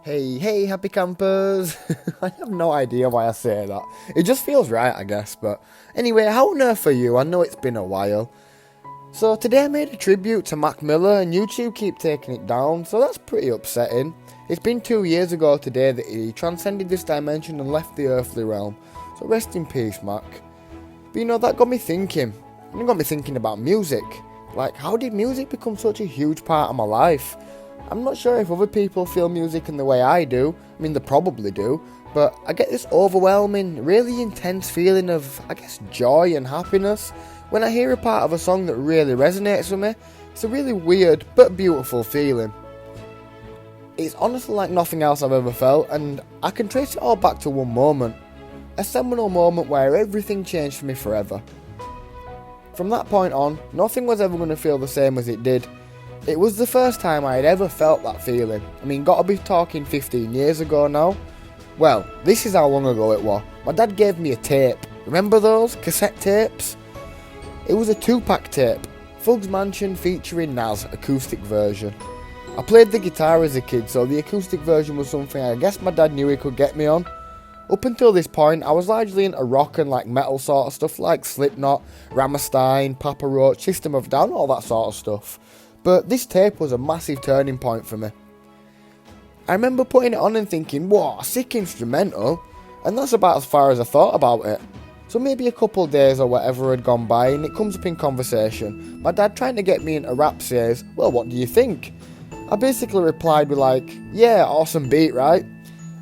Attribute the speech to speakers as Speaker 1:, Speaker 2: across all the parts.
Speaker 1: Hey, happy campers! I have no idea why I say that. It just feels right, I guess, but anyway, how on earth are you? I know it's been a while. So today I made a tribute to Mac Miller and YouTube keep taking it down, so that's pretty upsetting. It's been 2 years ago today that he transcended this dimension and left the earthly realm, so rest in peace, Mac. But that got me thinking. It got me thinking about music. Like, how did music become such a huge part of my life? I'm not sure if other people feel music in the way I do. I mean, they probably do. But I get this overwhelming, really intense feeling of, joy and happiness when I hear a part of a song that really resonates with me. It's a really weird but beautiful feeling. It's honestly like nothing else I've ever felt, and I can trace it all back to one moment. A seminal moment where everything changed for me forever. From that point on, nothing was ever going to feel the same as it did. It was the first time I had ever felt that feeling. I mean, gotta be talking 15 years ago now. Well, this is how long ago it was. My dad gave me a tape. Remember those? Cassette tapes? It was a 2-pack tape. Fug's Mansion featuring Nas, acoustic version. I played the guitar as a kid, so the acoustic version was something I guess my dad knew he could get me on. Up until this point, I was largely into rock and metal sort of stuff like Slipknot, Rammstein, Papa Roach, System of a Down, all that sort of stuff. But this tape was a massive turning point for me. I remember putting it on and thinking, "What a sick instrumental," and that's about as far as I thought about it. So maybe a couple of days or whatever had gone by and it comes up in conversation. My dad trying to get me into rap says, "Well, what do you think?" I basically replied with "Yeah, awesome beat, right?"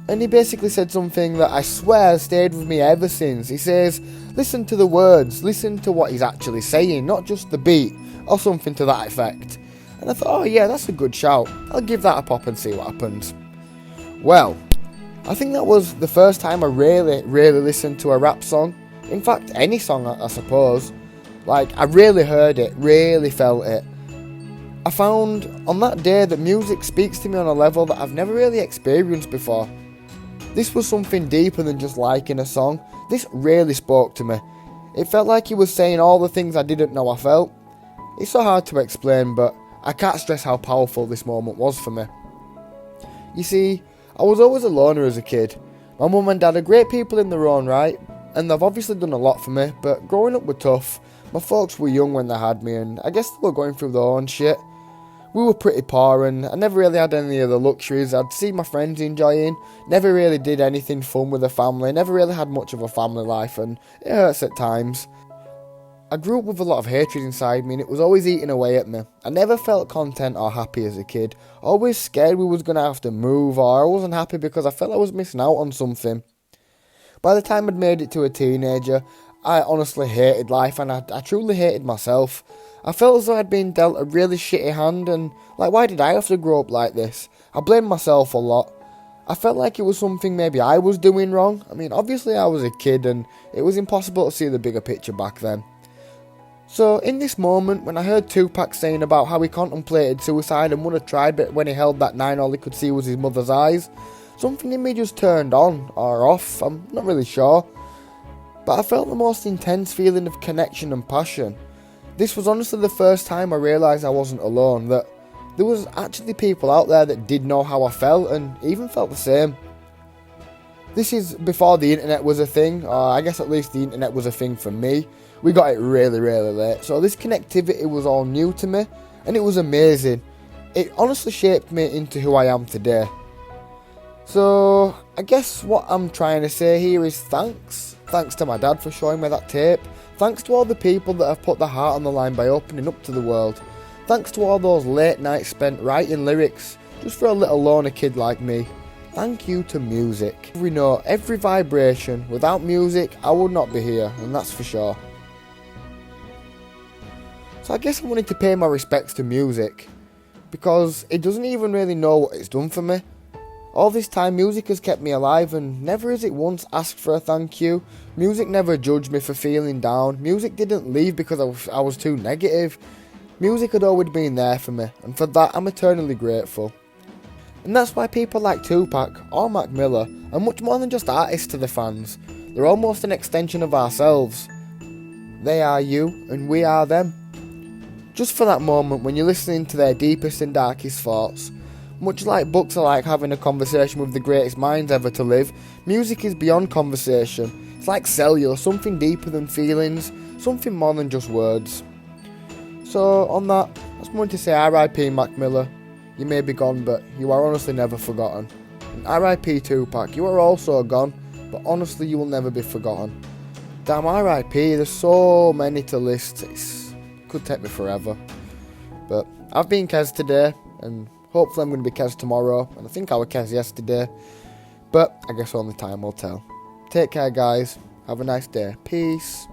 Speaker 1: And he basically said something that I swear has stayed with me ever since. He says, "Listen to the words, listen to what he's actually saying, not just the beat," or something to that effect. And I thought, oh yeah, that's a good shout. I'll give that a pop and see what happens. Well, I think that was the first time I really listened to a rap song. In fact, any song, I suppose. I really heard it, really felt it. I found on that day that music speaks to me on a level that I've never really experienced before. This was something deeper than just liking a song. This really spoke to me. It felt like he was saying all the things I didn't know I felt. It's so hard to explain, but I can't stress how powerful this moment was for me. You see, I was always a loner as a kid. My mum and dad are great people in their own right, and they've obviously done a lot for me, but growing up was tough. My folks were young when they had me, and I guess they were going through their own shit. We were pretty poor, and I never really had any of the luxuries I'd see my friends enjoying. Never really did anything fun with the family, never really had much of a family life, and it hurts at times. I grew up with a lot of hatred inside me and it was always eating away at me. I never felt content or happy as a kid. Always scared we was going to have to move, or I wasn't happy because I felt I was missing out on something. By the time I'd made it to a teenager, I honestly hated life and I truly hated myself. I felt as though I'd been dealt a really shitty hand and why did I have to grow up like this? I blamed myself a lot. I felt like it was something maybe I was doing wrong. I mean, obviously I was a kid and it was impossible to see the bigger picture back then. So in this moment, when I heard Tupac saying about how he contemplated suicide and would have tried, but when he held that 9 all he could see was his mother's eyes, something in me just turned on, or off, I'm not really sure. But I felt the most intense feeling of connection and passion. This was honestly the first time I realised I wasn't alone, that there was actually people out there that did know how I felt and even felt the same. This is before the internet was a thing, or I guess at least the internet was a thing for me. We got it really late, so this connectivity was all new to me, and it was amazing. It honestly shaped me into who I am today. So, I guess what I'm trying to say here is thanks. Thanks to my dad for showing me that tape. Thanks to all the people that have put their heart on the line by opening up to the world. Thanks to all those late nights spent writing lyrics, just for a little loner kid like me. Thank you to music. Every note, every vibration. Without music, I would not be here, and that's for sure. So I guess I wanted to pay my respects to music, because it doesn't even really know what it's done for me. All this time music has kept me alive and never has it once asked for a thank you. Music never judged me for feeling down. Music didn't leave because I was too negative. Music had always been there for me, and for that I'm eternally grateful. And that's why people like Tupac or Mac Miller are much more than just artists to the fans. They're almost an extension of ourselves. They are you and we are them. Just for that moment when you're listening to their deepest and darkest thoughts, Much like books are like having a conversation with the greatest minds ever to live, music is beyond conversation. It's like cellular, something deeper than feelings, something more than just words. So on that, I just wanted to say R.I.P. Mac Miller. You may be gone, but you are honestly never forgotten. And R.I.P. Tupac, you are also gone, but honestly you will never be forgotten. Damn, R.I.P. There's so many to list, it could take me forever. But I've been Kez today, and hopefully I'm going to be Kez tomorrow, and I think I was Kez yesterday, but I guess only time will tell. Take care guys, have a nice day, peace.